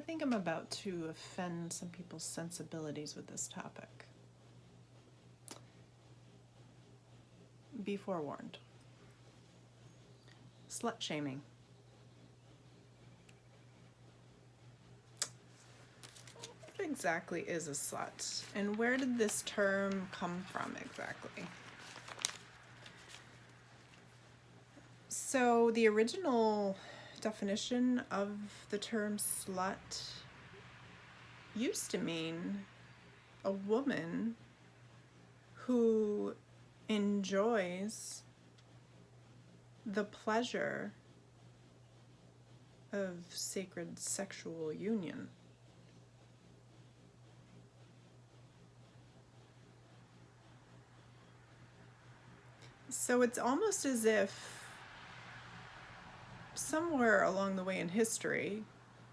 think I'm about to offend some people's sensibilities with this topic. Be forewarned. Slut shaming. What exactly is a slut? And where did this term come from exactly? So the original definition of the term slut used to mean a woman who enjoys the pleasure of sacred sexual union. So it's almost as if somewhere along the way in history,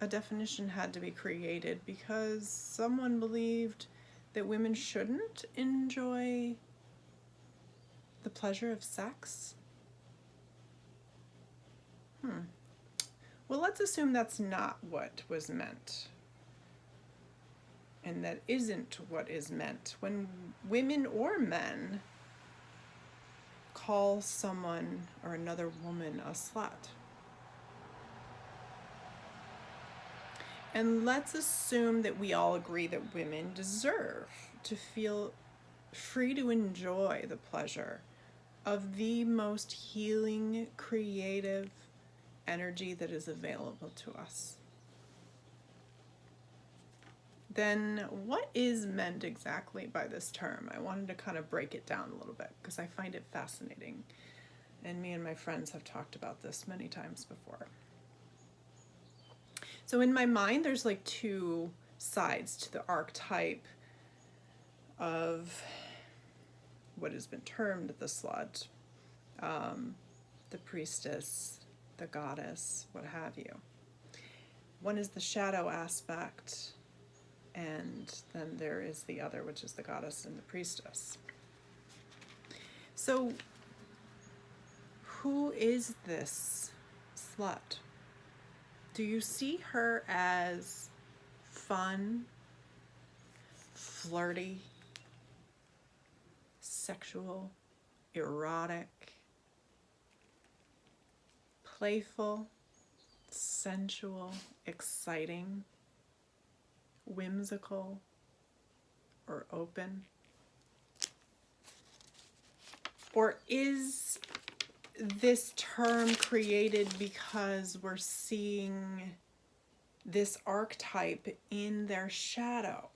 a definition had to be created because someone believed that women shouldn't enjoy the pleasure of sex. Well, let's assume that's not what was meant. And that isn't what is meant when women or men call someone or another woman a slut. And let's assume that we all agree that women deserve to feel free to enjoy the pleasure of the most healing, creative energy that is available to us. Then what is meant exactly by this term? I wanted to kind of break it down a little bit because I find it fascinating. And me and my friends have talked about this many times before. So in my mind, there's like two sides to the archetype of what has been termed the slut, the priestess, the goddess, what have you. One is the shadow aspect, and then there is the other, which is the goddess and the priestess. So who is this slut? Do you see her as fun, flirty, sexual, erotic, playful, sensual, exciting, whimsical, or open? Or is this term created because we're seeing this archetype in their shadow?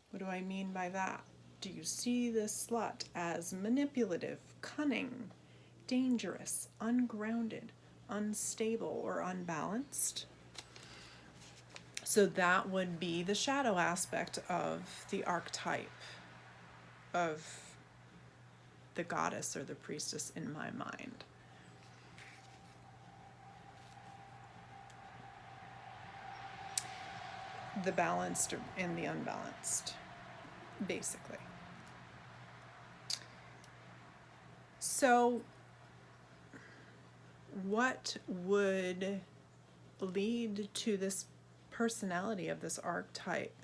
What do I mean by that? Do you see this slut as manipulative, cunning, dangerous, ungrounded, unstable, or unbalanced? So that would be the shadow aspect of the archetype of the goddess or the priestess in my mind. The balanced and the unbalanced, basically. So what would lead to this personality of this archetype?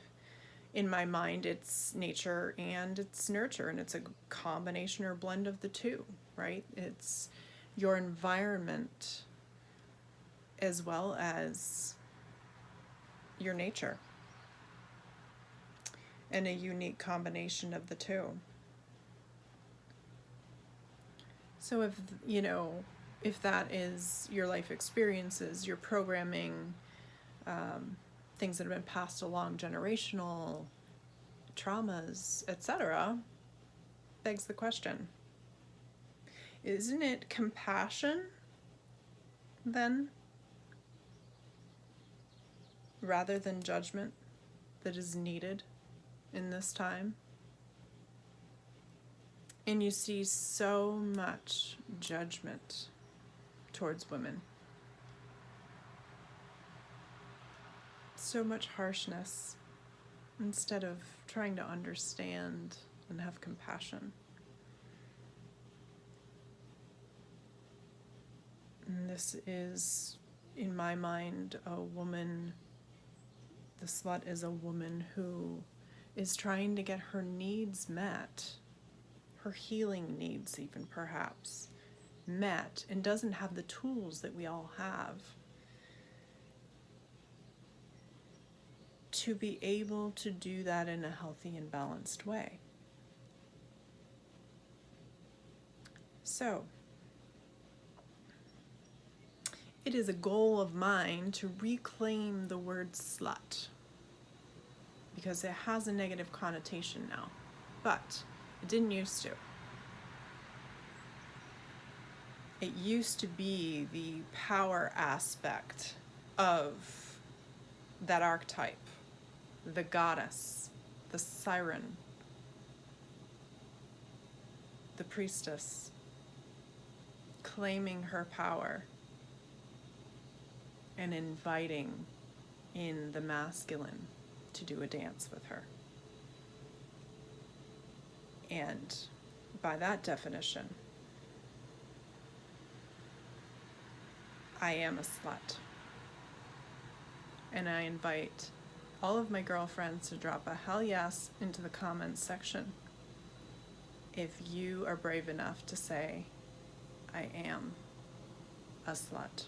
In my mind, it's nature and it's nurture, and it's a combination or blend of the two, right? It's your environment as well as your nature, and a unique combination of the two. So if that is your life experiences, your programming, things that have been passed along, generational traumas, etc., begs the question, isn't it compassion then, rather than judgment, that is needed in this time? And you see so much judgment towards women. So much harshness instead of trying to understand and have compassion. And this is in my mind, a woman, the slut is a woman who is trying to get her needs met, her healing needs even perhaps, met, and doesn't have the tools that we all have to be able to do that in a healthy and balanced way. So, it is a goal of mine to reclaim the word slut, because it has a negative connotation now, but it didn't used to. It used to be the power aspect of that archetype, the goddess, the siren, the priestess, claiming her power and inviting in the masculine to do a dance with her. And by that definition, I am a slut. And I invite all of my girlfriends to drop a hell yes into the comments section if you are brave enough to say, I am a slut.